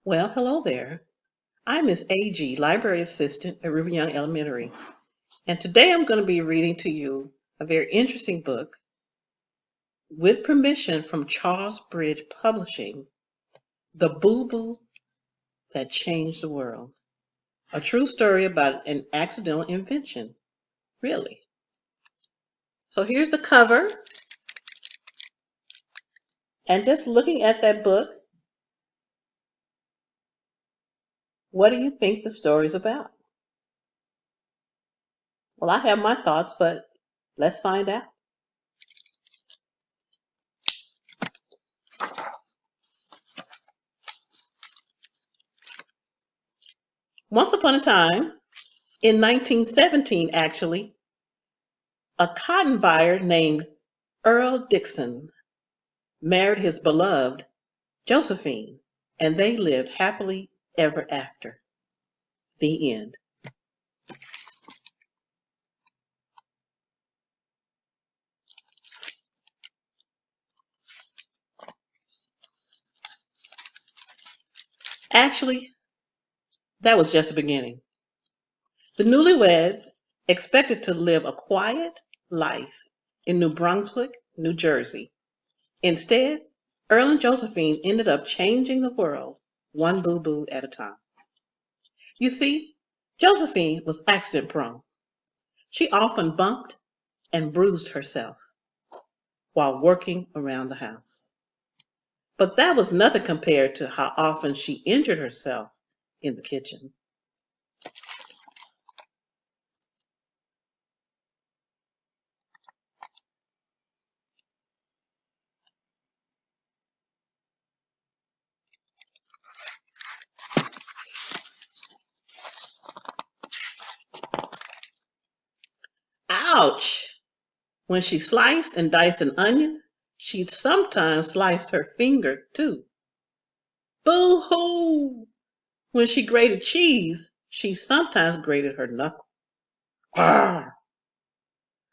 Well, hello there. I'm Miss A.G., Library Assistant at River Young Elementary, and today I'm going to be reading to you a very interesting book with permission from Charles Bridge Publishing, The Boo Boo That Changed the World. A true story about an accidental invention, really. So here's the cover, and just looking at that book, what do you think the story's about? Well, I have my thoughts, but let's find out. Once upon a time, in 1917 actually, a cotton buyer named Earl Dixon married his beloved Josephine, and they lived happily ever after. The end. Actually, that was just the beginning. The newlyweds expected to live a quiet life in New Brunswick, New Jersey. Instead, Earl and Josephine ended up changing the world one boo boo at a time. You see, Josephine was accident prone. She often bumped and bruised herself while working around the house. But that was nothing compared to how often she injured herself in the kitchen. Ouch! When she sliced and diced an onion, she sometimes sliced her finger too. Boo hoo! When she grated cheese, she sometimes grated her knuckle. Arr!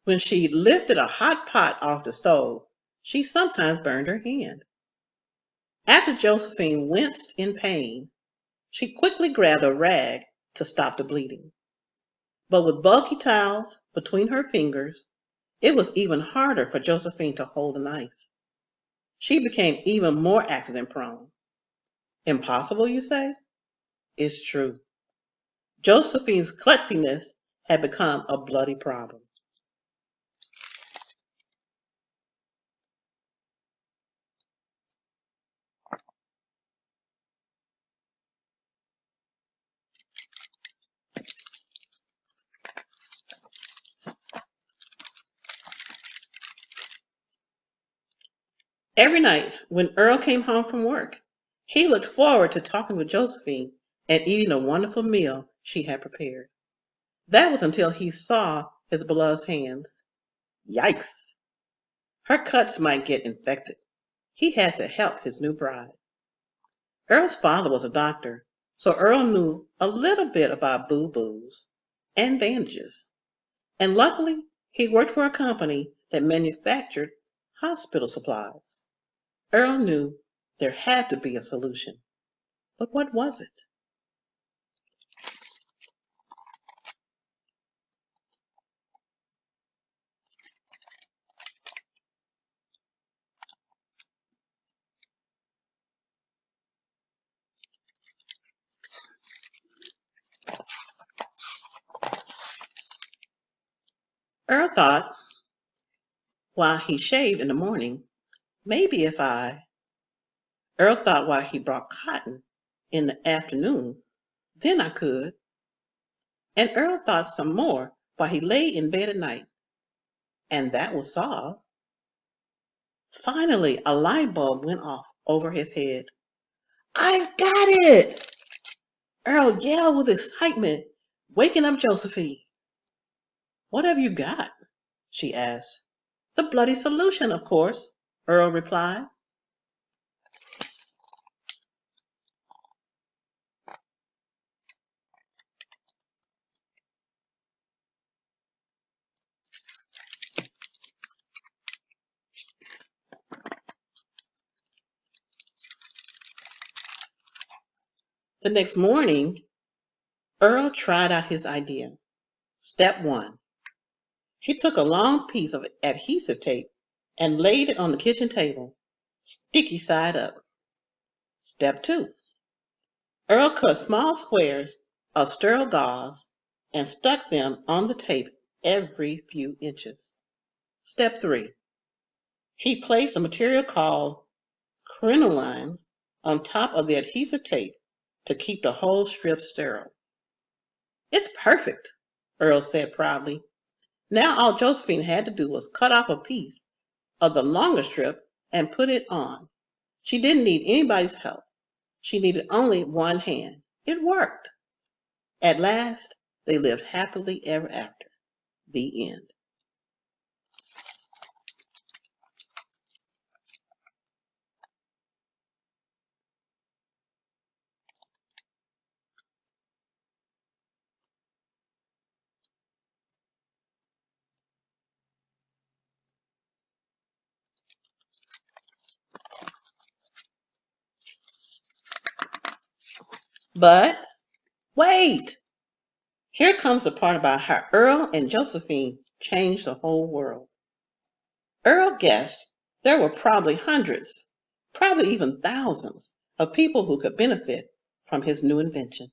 When she lifted a hot pot off the stove, she sometimes burned her hand. After Josephine winced in pain, she quickly grabbed a rag to stop the bleeding. But with bulky towels between her fingers, it was even harder for Josephine to hold a knife. She became even more accident prone. Impossible, you say? It's true. Josephine's klutziness had become a bloody problem. Every night when Earl came home from work, he looked forward to talking with Josephine and eating a wonderful meal she had prepared. That was until he saw his beloved's hands. Yikes! Her cuts might get infected. He had to help his new bride. Earl's father was a doctor, so Earl knew a little bit about boo-boos and bandages. And luckily, he worked for a company that manufactured hospital supplies. Earl knew there had to be a solution. But what was it? Earl thought, while he shaved in the morning, maybe if I. Earl thought while he brought cotton in the afternoon, then I could. And Earl thought some more while he lay in bed at night, and that was solved. Finally, a light bulb went off over his head. I've got it! Earl yelled with excitement, waking up Josephine. What have you got? She asked. The bloody solution, of course, Earl replied. The next morning, Earl tried out his idea. Step 1. He took a long piece of adhesive tape and laid it on the kitchen table, sticky side up. Step 2. Earl cut small squares of sterile gauze and stuck them on the tape every few inches. Step 3. He placed a material called crinoline on top of the adhesive tape to keep the whole strip sterile. It's perfect, Earl said proudly. Now all Josephine had to do was cut off a piece of the longer strip and put it on. She didn't need anybody's help. She needed only one hand. It worked. At last, they lived happily ever after. The end. But wait! Here comes the part about how Earl and Josephine changed the whole world. Earl guessed there were probably hundreds, probably even thousands, of people who could benefit from his new invention.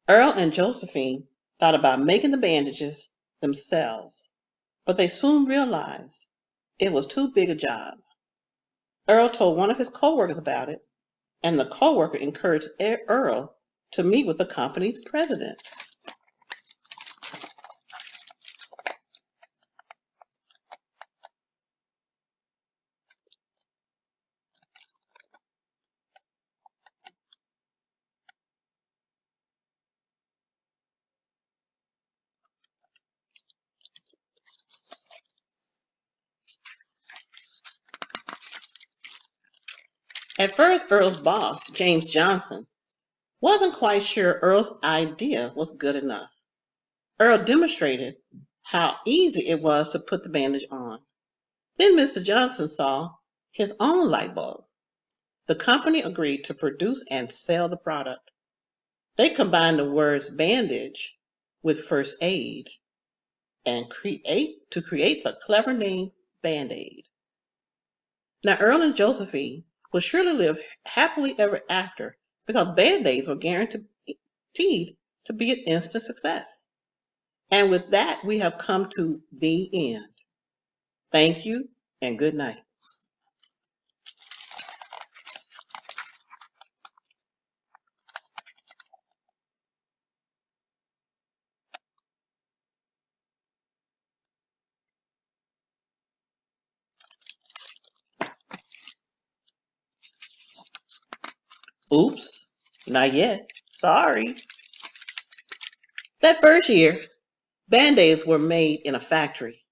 Earl and Josephine thought about making the bandages themselves, but they soon realized it was too big a job. Earl told one of his coworkers about it, and the coworker encouraged Earl to meet with the company's president. At first, Earl's boss, James Johnson, wasn't quite sure Earl's idea was good enough. Earl demonstrated how easy it was to put the bandage on. Then Mr. Johnson saw his own light bulb. The company agreed to produce and sell the product. They combined the words bandage with first aid and create the clever name Band-Aid. Now Earl and Josephine would surely live happily ever after because Band-Aids were guaranteed to be an instant success. And with that, we have come to the end. Thank you and good night. Oops, not yet. Sorry. That first year, Band-Aids were made in a factory.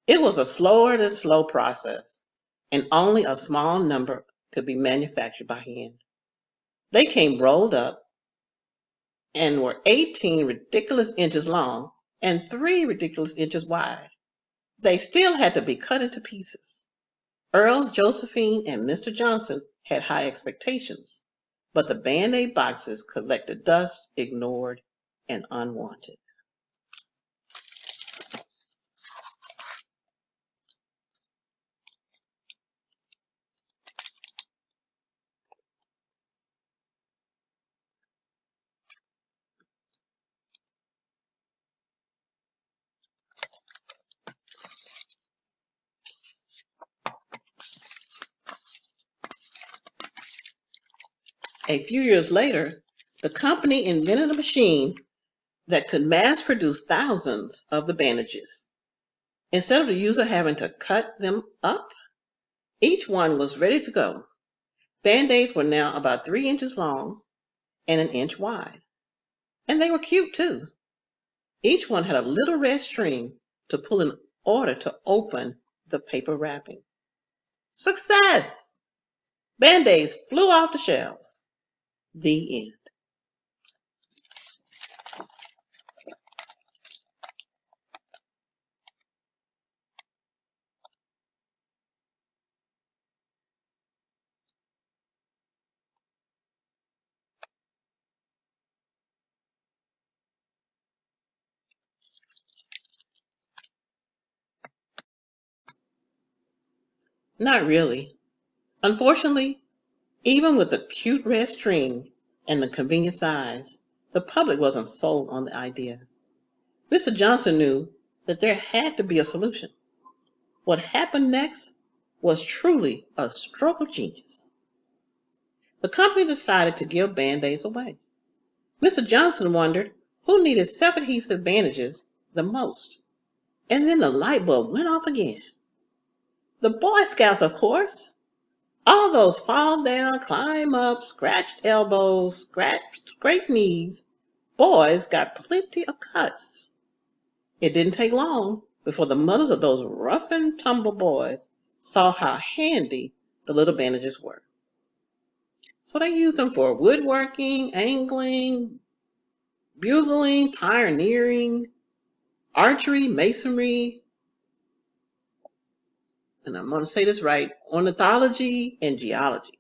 It was a slower than slow process, and only a small number could be manufactured by hand. They came rolled up and were 18 ridiculous inches long and 3 ridiculous inches wide. They still had to be cut into pieces. Earl, Josephine, and Mr. Johnson had high expectations, but the Band-Aid boxes collected dust, ignored, and unwanted. A few years later, the company invented a machine that could mass produce thousands of the bandages. Instead of the user having to cut them up, each one was ready to go. Band-Aids were now about 3 inches long and an inch wide. And they were cute too. Each one had a little red string to pull in order to open the paper wrapping. Success! Band-Aids flew off the shelves. The end. Not really. Unfortunately, even with the cute red string and the convenient size, the public wasn't sold on the idea. Mr. Johnson knew that there had to be a solution. What happened next was truly a stroke of genius. The company decided to give Band-Aids away. Mr. Johnson wondered who needed self-adhesive bandages the most. And then the light bulb went off again. The Boy Scouts, of course. All those fall down, climb up, scratched elbows, scraped knees. Boys got plenty of cuts. It didn't take long before the mothers of those rough and tumble boys saw how handy the little bandages were. So they used them for woodworking, angling, bugling, pioneering, archery, masonry, and I'm going to say this right, ornithology and geology.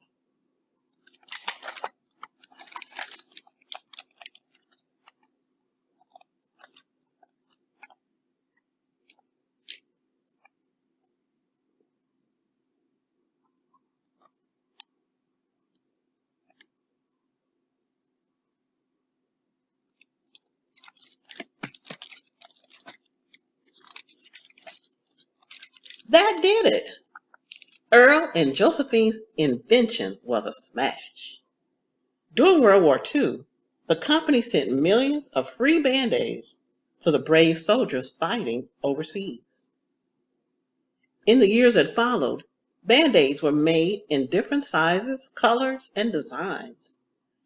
That did it. Earl and Josephine's invention was a smash. During World War II, the company sent millions of free Band-Aids to the brave soldiers fighting overseas. In the years that followed, Band-Aids were made in different sizes, colors, and designs.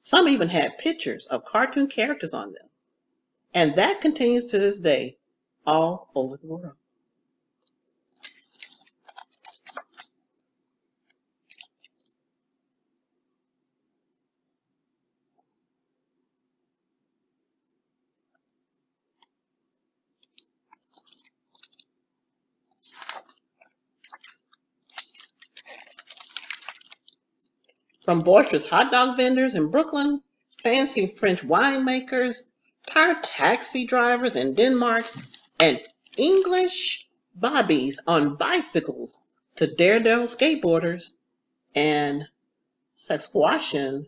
Some even had pictures of cartoon characters on them. And that continues to this day all over the world. From boisterous hot dog vendors in Brooklyn, fancy French winemakers, tired taxi drivers in Denmark, and English bobbies on bicycles to daredevil skateboarders and Sasquatchians,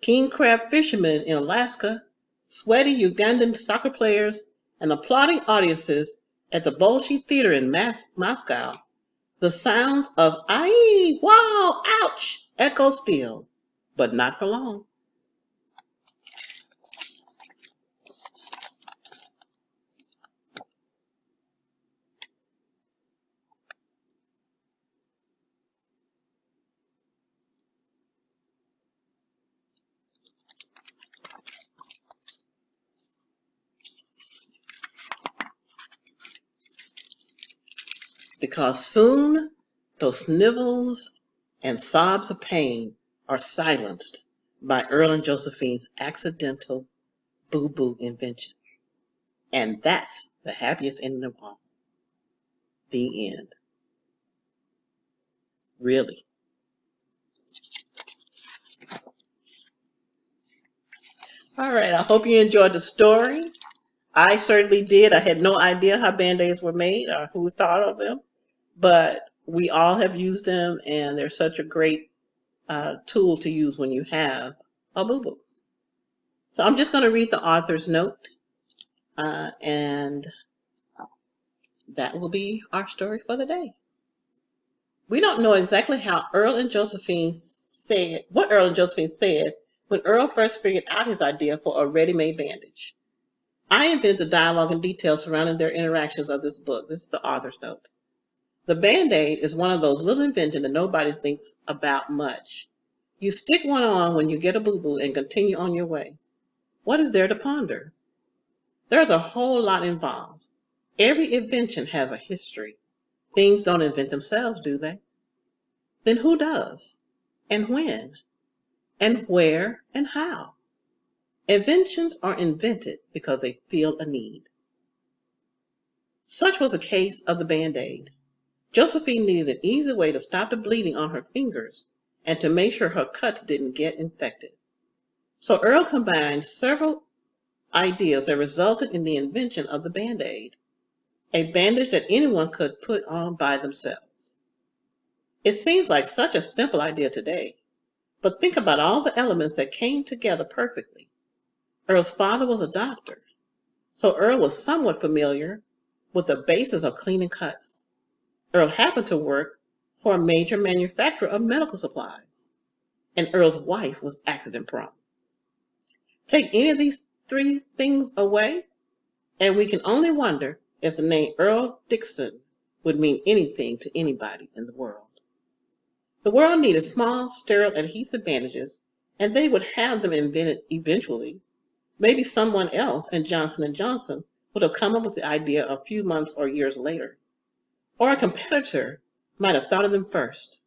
king crab fishermen in Alaska, sweaty Ugandan soccer players, and applauding audiences at the Bolshoi Theater in Moscow. The sounds of "Aye, wow, ouch" echo still, but not for long. Because soon those snivels and sobs of pain are silenced by Earl and Josephine's accidental boo-boo invention. And that's the happiest ending of all. The end. Really. All right, I hope you enjoyed the story. I certainly did. I had no idea how Band-Aids were made or who thought of them, but we all have used them, and they're such a great tool to use when you have a boo-boo. So I'm just going to read the author's note, and that will be our story for the day. We don't know exactly how Earl and Josephine said, what Earl and Josephine said when Earl first figured out his idea for a ready-made bandage. I invented the dialogue and details surrounding their interactions of this book. This is the author's note. The Band-Aid is one of those little inventions that nobody thinks about much. You stick one on when you get a boo-boo and continue on your way. What is there to ponder? There's a whole lot involved. Every invention has a history. Things don't invent themselves, do they? Then who does? And when? And where and how? Inventions are invented because they feel a need. Such was the case of the Band-Aid. Josephine needed an easy way to stop the bleeding on her fingers and to make sure her cuts didn't get infected. So Earl combined several ideas that resulted in the invention of the Band-Aid, a bandage that anyone could put on by themselves. It seems like such a simple idea today, but think about all the elements that came together perfectly. Earl's father was a doctor, so Earl was somewhat familiar with the basis of cleaning cuts. Earl happened to work for a major manufacturer of medical supplies, and Earl's wife was accident prone. Take any of these three things away, and we can only wonder if the name Earl Dixon would mean anything to anybody in the world. The world needed small, sterile adhesive bandages, and they would have them invented eventually. Maybe someone else and Johnson & Johnson would have come up with the idea a few months or years later. Or a competitor might have thought of them first.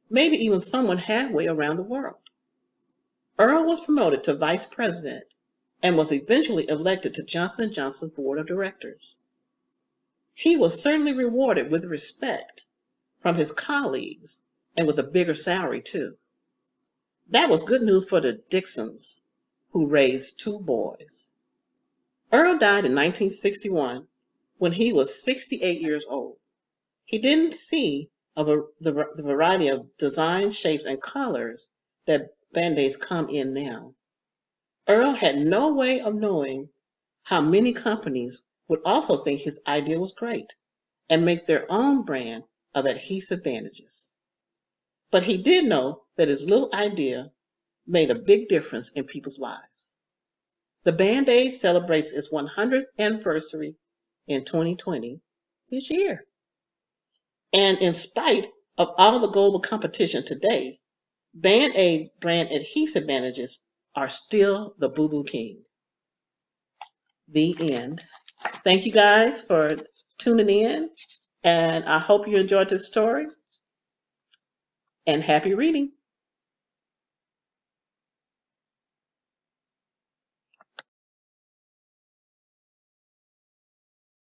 Maybe even someone halfway around the world. Earl was promoted to vice president and was eventually elected to Johnson & Johnson's board of directors. He was certainly rewarded with respect from his colleagues and with a bigger salary too. That was good news for the Dixons, who raised two boys. Earl died in 1961 when he was 68 years old. He didn't see the variety of designs, shapes, and colors that Band-Aids come in now. Earl had no way of knowing how many companies would also think his idea was great and make their own brand of adhesive bandages. But he did know that his little idea made a big difference in people's lives. The Band-Aid celebrates its 100th anniversary in 2020 this year. And in spite of all the global competition today, Band-Aid brand adhesive bandages are still the boo-boo king. The end. Thank you guys for tuning in, and I hope you enjoyed this story, and happy reading.